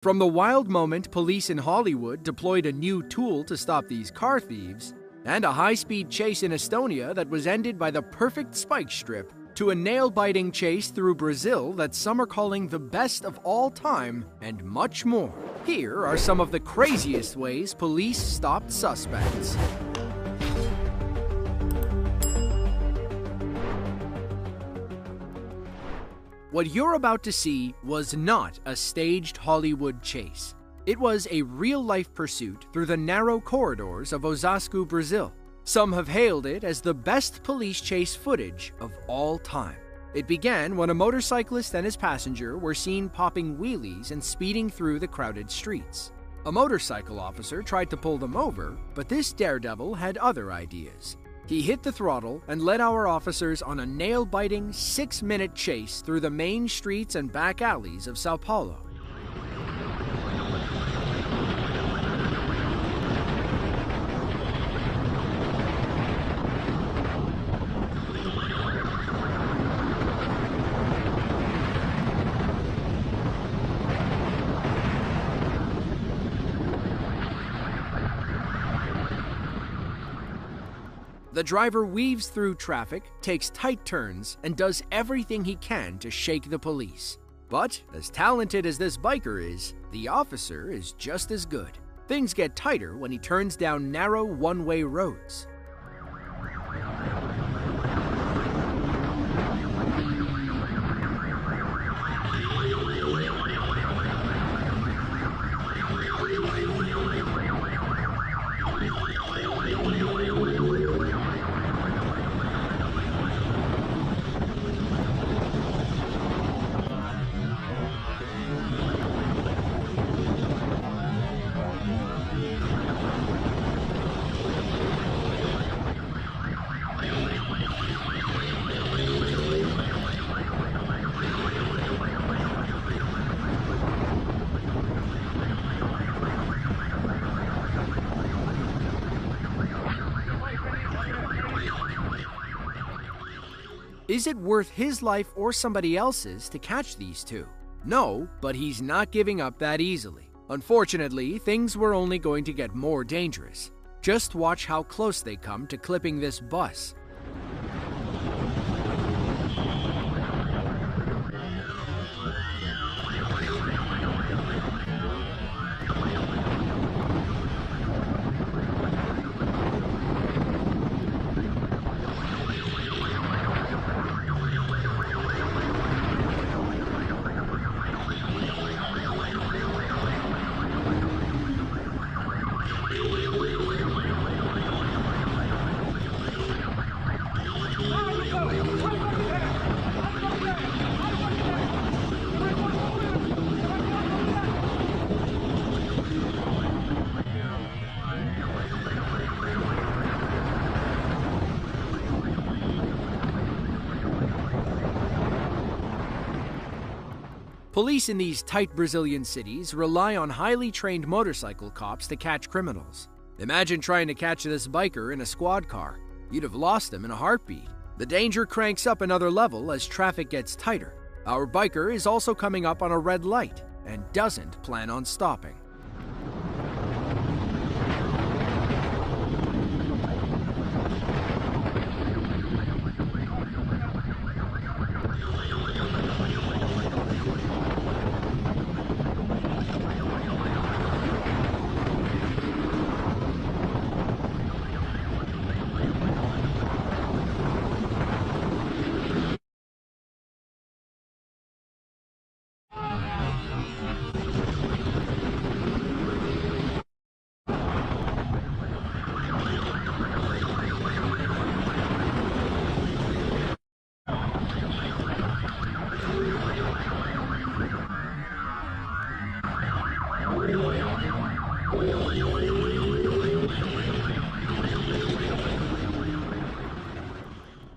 From the wild moment police in Hollywood deployed a new tool to stop these car thieves, and a high-speed chase in Estonia that was ended by the perfect spike strip, to a nail-biting chase through Brazil that some are calling the best of all time, and much more. Here are some of the craziest ways police stopped suspects. What you're about to see was not a staged Hollywood chase. It was a real-life pursuit through the narrow corridors of Osasco, Brazil. Some have hailed it as the best police chase footage of all time. It began when a motorcyclist and his passenger were seen popping wheelies and speeding through the crowded streets. A motorcycle officer tried to pull them over, but this daredevil had other ideas. He hit the throttle and led our officers on a nail-biting 6-minute chase through the main streets and back alleys of Sao Paulo. The driver weaves through traffic, takes tight turns, and does everything he can to shake the police. But, as talented as this biker is, the officer is just as good. Things get tighter when he turns down narrow one-way roads. Is it worth his life or somebody else's to catch these two? No, but he's not giving up that easily. Unfortunately, things were only going to get more dangerous. Just watch how close they come to clipping this bus. Police in these tight Brazilian cities rely on highly trained motorcycle cops to catch criminals. Imagine trying to catch this biker in a squad car. You'd have lost him in a heartbeat. The danger cranks up another level as traffic gets tighter. Our biker is also coming up on a red light and doesn't plan on stopping.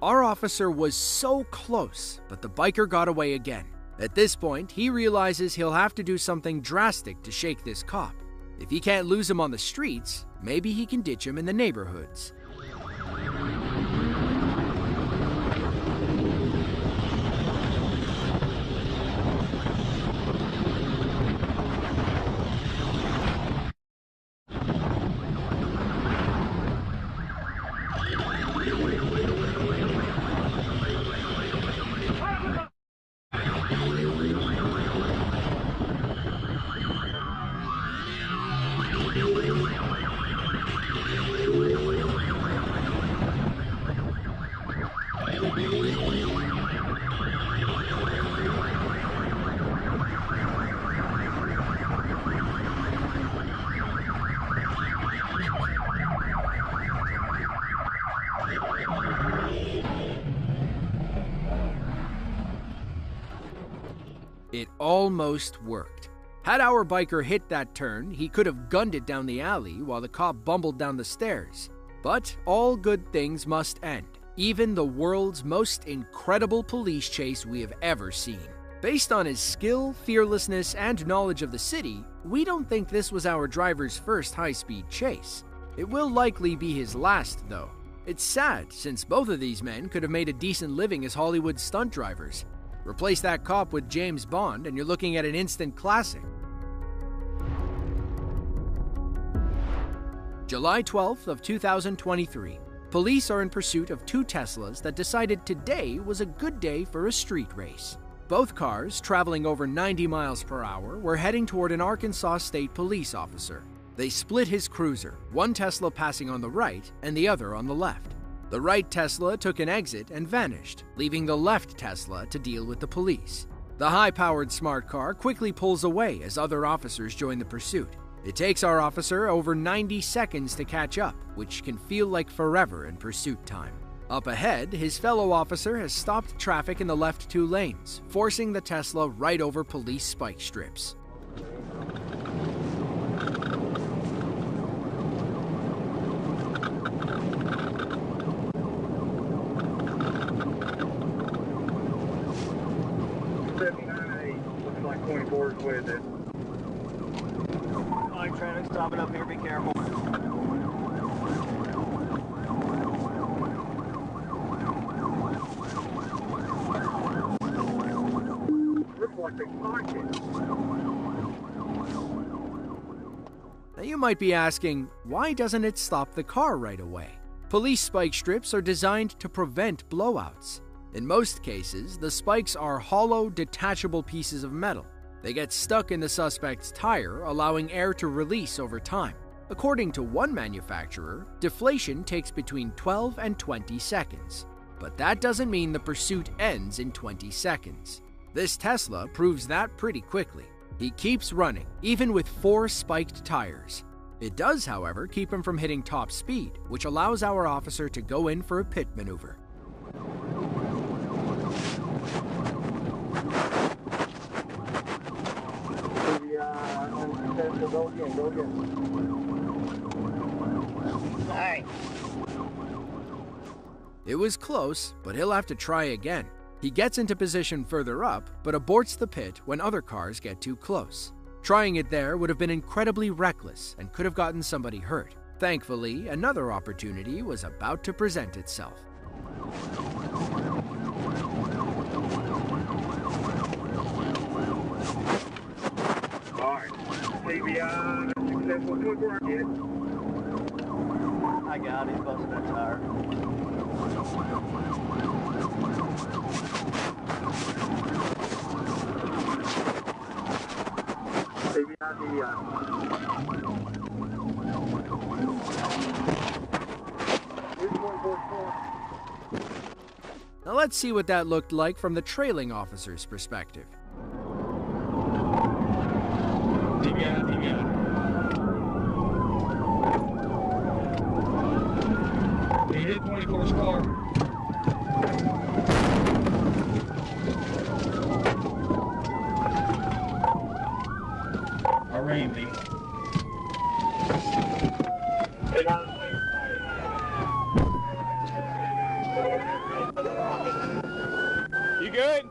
Our officer was so close, but the biker got away again. At this point, he realizes he'll have to do something drastic to shake this cop. If he can't lose him on the streets, maybe he can ditch him in the neighborhoods. almost worked. Had our biker hit that turn, he could have gunned it down the alley while the cop bumbled down the stairs. But all good things must end, even the world's most incredible police chase we have ever seen. Based on his skill, fearlessness, and knowledge of the city, we don't think this was our driver's first high-speed chase. It will likely be his last, though. It's sad, since both of these men could have made a decent living as Hollywood stunt drivers. Replace that cop with James Bond, and you're looking at an instant classic. July 12th of 2023. Police are in pursuit of two Teslas that decided today was a good day for a street race. Both cars, traveling over 90 miles per hour, were heading toward an Arkansas State police officer. They split his cruiser, one Tesla passing on the right and the other on the left. The right Tesla took an exit and vanished, leaving the left Tesla to deal with the police. The high-powered smart car quickly pulls away as other officers join the pursuit. It takes our officer over 90 seconds to catch up, which can feel like forever in pursuit time. Up ahead, his fellow officer has stopped traffic in the left two lanes, forcing the Tesla right over police spike strips. Looks like 24 is with it. Line traffic stopping up here, be careful. Looks like they parked it. Now you might be asking, why doesn't it stop the car right away? Police spike strips are designed to prevent blowouts. In most cases, the spikes are hollow, detachable pieces of metal. They get stuck in the suspect's tire, allowing air to release over time. According to one manufacturer, deflation takes between 12 and 20 seconds. But that doesn't mean the pursuit ends in 20 seconds. This Tesla proves that pretty quickly. He keeps running, even with 4 spiked tires. It does, however, keep him from hitting top speed, which allows our officer to go in for a pit maneuver. Go again. Hey. It was close, but he'll have to try again. He gets into position further up, but aborts the pit when other cars get too close. Trying it there would have been incredibly reckless and could have gotten somebody hurt. Thankfully, another opportunity was about to present itself. CBI, successful. Good work, kid. I got it, he's busting that tire. Now let's see what that looked like from the trailing officer's perspective. He hit 24's car. I rammed him. You good?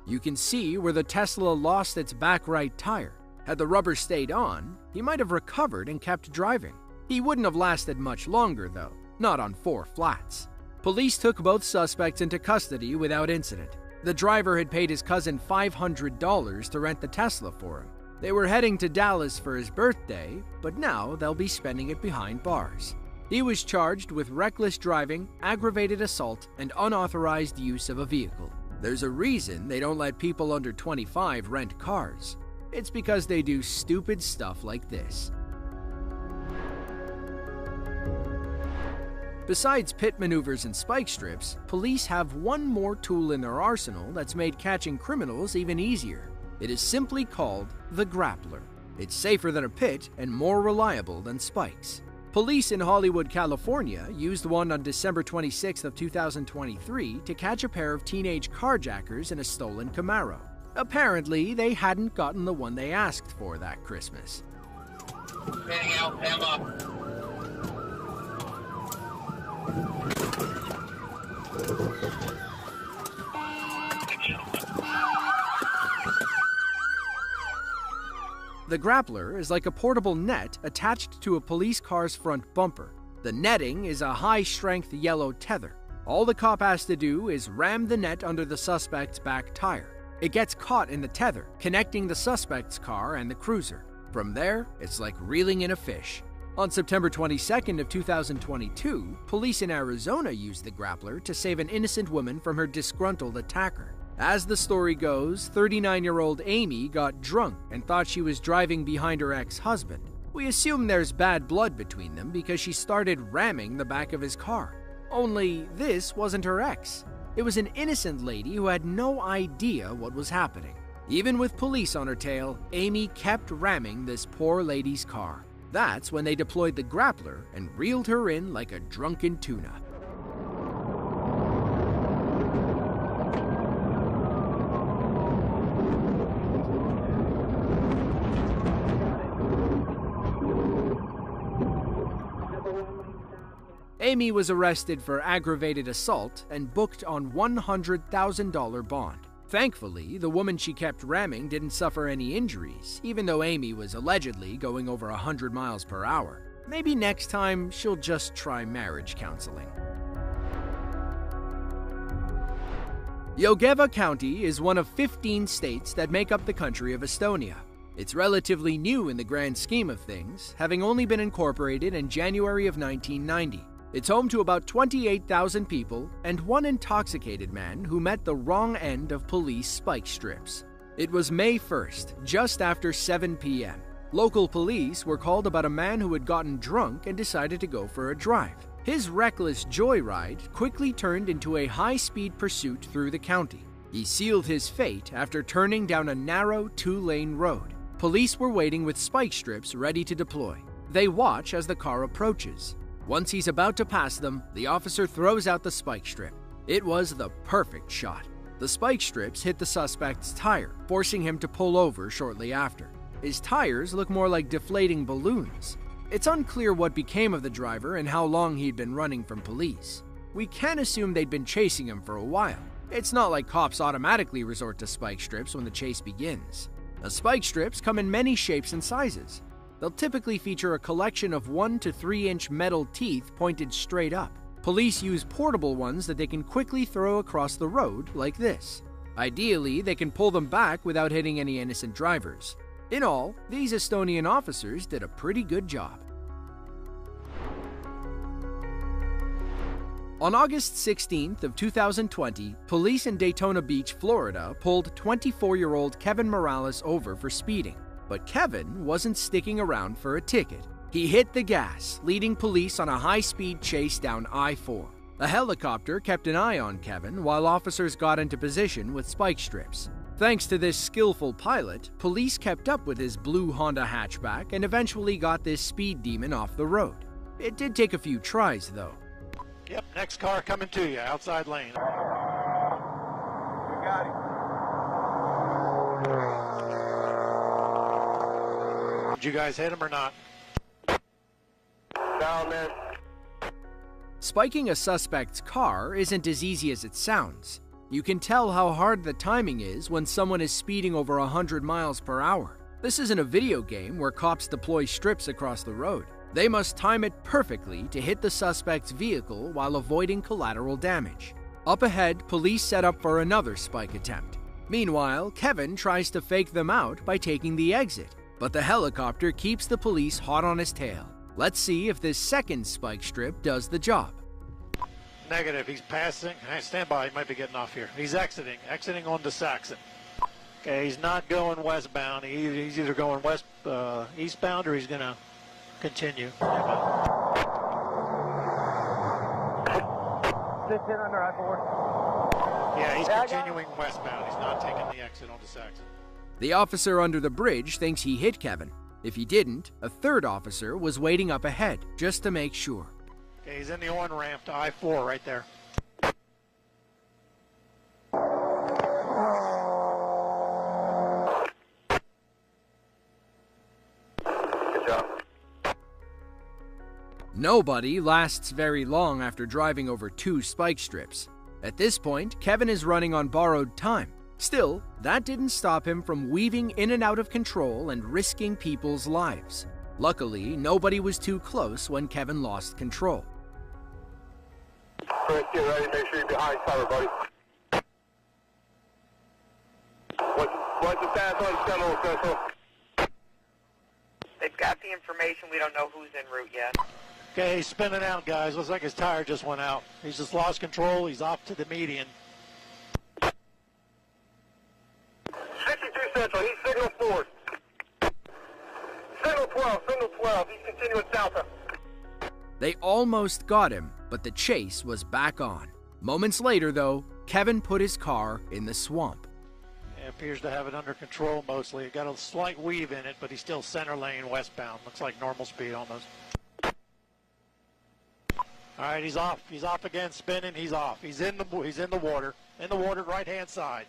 You can see where the Tesla lost its back right tire. Had the rubber stayed on, he might have recovered and kept driving. He wouldn't have lasted much longer, though, not on 4 flats. Police took both suspects into custody without incident. The driver had paid his cousin $500 to rent the Tesla for him. They were heading to Dallas for his birthday, but now they'll be spending it behind bars. He was charged with reckless driving, aggravated assault, and unauthorized use of a vehicle. There's a reason they don't let people under 25 rent cars. It's because they do stupid stuff like this. Besides pit maneuvers and spike strips, police have one more tool in their arsenal that's made catching criminals even easier: It is simply called the grappler. It's safer than a pit and more reliable than spikes. Police in Hollywood, California used one on December 26th of 2023 to catch a pair of teenage carjackers in a stolen Camaro. Apparently, they hadn't gotten the one they asked for that Christmas. Heading out, ham up. The grappler is like a portable net attached to a police car's front bumper. The netting is a high-strength yellow tether. All the cop has to do is ram the net under the suspect's back tire. It gets caught in the tether, connecting the suspect's car and the cruiser. From there, it's like reeling in a fish. On September 22nd of 2022, police in Arizona used the grappler to save an innocent woman from her disgruntled attacker. As the story goes, 39-year-old Amy got drunk and thought she was driving behind her ex-husband. We assume there's bad blood between them because she started ramming the back of his car. Only this wasn't her ex. It was an innocent lady who had no idea what was happening. Even with police on her tail, Amy kept ramming this poor lady's car. That's when they deployed the grappler and reeled her in like a drunken tuna. Amy was arrested for aggravated assault and booked on $100,000 bond. Thankfully, the woman she kept ramming didn't suffer any injuries, even though Amy was allegedly going over 100 miles per hour. Maybe next time she'll just try marriage counseling. Jõgeva County is one of 15 states that make up the country of Estonia. It's relatively new in the grand scheme of things, having only been incorporated in January of 1990. It's home to about 28,000 people and one intoxicated man who met the wrong end of police spike strips. It was May 1st, just after 7 p.m. Local police were called about a man who had gotten drunk and decided to go for a drive. His reckless joyride quickly turned into a high-speed pursuit through the county. He sealed his fate after turning down a narrow 2-lane road. Police were waiting with spike strips ready to deploy. They watch as the car approaches. Once he's about to pass them, the officer throws out the spike strip. It was the perfect shot. The spike strips hit the suspect's tire, forcing him to pull over shortly after. His tires look more like deflating balloons. It's unclear what became of the driver and how long he'd been running from police. We can assume they'd been chasing him for a while. It's not like cops automatically resort to spike strips when the chase begins. The spike strips come in many shapes and sizes. They'll typically feature a collection of 1 to 3-inch metal teeth pointed straight up. Police use portable ones that they can quickly throw across the road like this. Ideally, they can pull them back without hitting any innocent drivers. In all, these Estonian officers did a pretty good job. On August 16th of 2020, police in Daytona Beach, Florida, pulled 24-year-old Kevin Morales over for speeding. But Kevin wasn't sticking around for a ticket. He hit the gas, leading police on a high-speed chase down I-4. A helicopter kept an eye on Kevin while officers got into position with spike strips. Thanks to this skillful pilot, police kept up with his blue Honda hatchback and eventually got this speed demon off the road. It did take a few tries, though. Yep, next car coming to you, outside lane. We got him. Did you guys hit him or not? Down there. Spiking a suspect's car isn't as easy as it sounds. You can tell how hard the timing is when someone is speeding over 100 miles per hour. This isn't a video game where cops deploy strips across the road. They must time it perfectly to hit the suspect's vehicle while avoiding collateral damage. Up ahead, police set up for another spike attempt. Meanwhile, Kevin tries to fake them out by taking the exit, but the helicopter keeps the police hot on his tail. Let's see if this second spike strip does the job. Negative, he's passing. Hey, stand by, he might be getting off here. He's exiting onto Saxon. Okay, he's not going westbound. He's either going eastbound or he's going to continue. 15 under I-4. Yeah, he's continuing westbound. He's not taking the exit onto Saxon. The officer under the bridge thinks he hit Kevin. If he didn't, a third officer was waiting up ahead just to make sure. Okay, he's in the on-ramp to I-4 right there. Good job. Nobody lasts very long after driving over 2 spike strips. At this point, Kevin is running on borrowed time. Still, that didn't stop him from weaving in and out of control and risking people's lives. Luckily, nobody was too close when Kevin lost control. Chris, get ready. Make sure you're behind cover, buddy. What's the status on Seminole Central? They've got the information. We don't know who's en route yet. Okay, he's spinning out, guys. Looks like his tire just went out. He's just lost control. He's off to the median. 62 Central. He's signal 4. Signal 12. He's continuing south. They almost got him, but the chase was back on. Moments later, though, Kevin put his car in the swamp. It appears to have it under control mostly. It got a slight weave in it, but he's still center lane westbound. Looks like normal speed almost. All right, he's off. He's off again, spinning. He's off. He's in the water. In the water, right-hand side.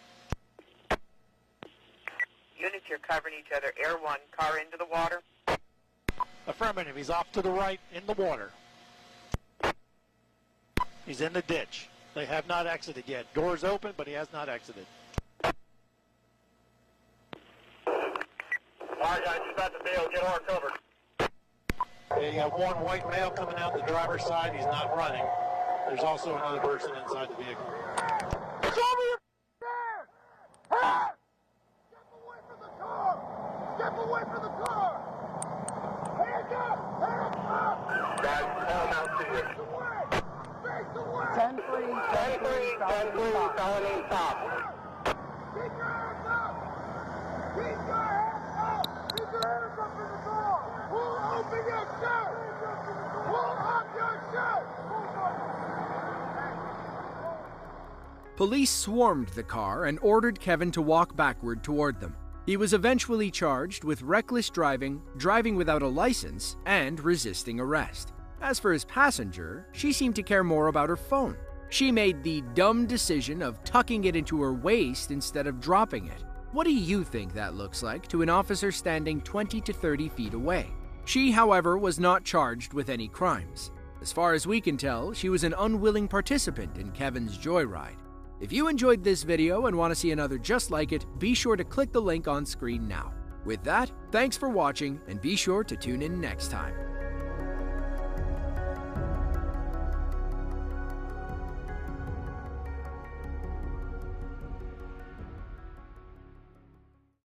Units, you're covering each other. Air 1, car into the water. Affirmative. He's off to the right in the water. He's in the ditch. They have not exited yet. Door's open, but he has not exited. All right, guys, just about to bail. Get our cover. Okay, you got one white male coming out the driver's side. He's not running. There's also another person inside the vehicle. Show me your hands! Hands! Step away from the car! Step away from the car! Hands up! Hands up! Guys, call him out to you. Face away! Face away! 10-3, felony stop. Keep your hands up! Keep your hands up! Keep your hands up in the door! Pull open your shirt! Pull up your shirt! Police swarmed the car and ordered Kevin to walk backward toward them. He was eventually charged with reckless driving, driving without a license, and resisting arrest. As for his passenger, she seemed to care more about her phone. She made the dumb decision of tucking it into her waist instead of dropping it. What do you think that looks like to an officer standing 20 to 30 feet away? She, however, was not charged with any crimes. As far as we can tell, she was an unwilling participant in Kevin's joyride. If you enjoyed this video and want to see another just like it, be sure to click the link on screen now. With that, thanks for watching and be sure to tune in next time.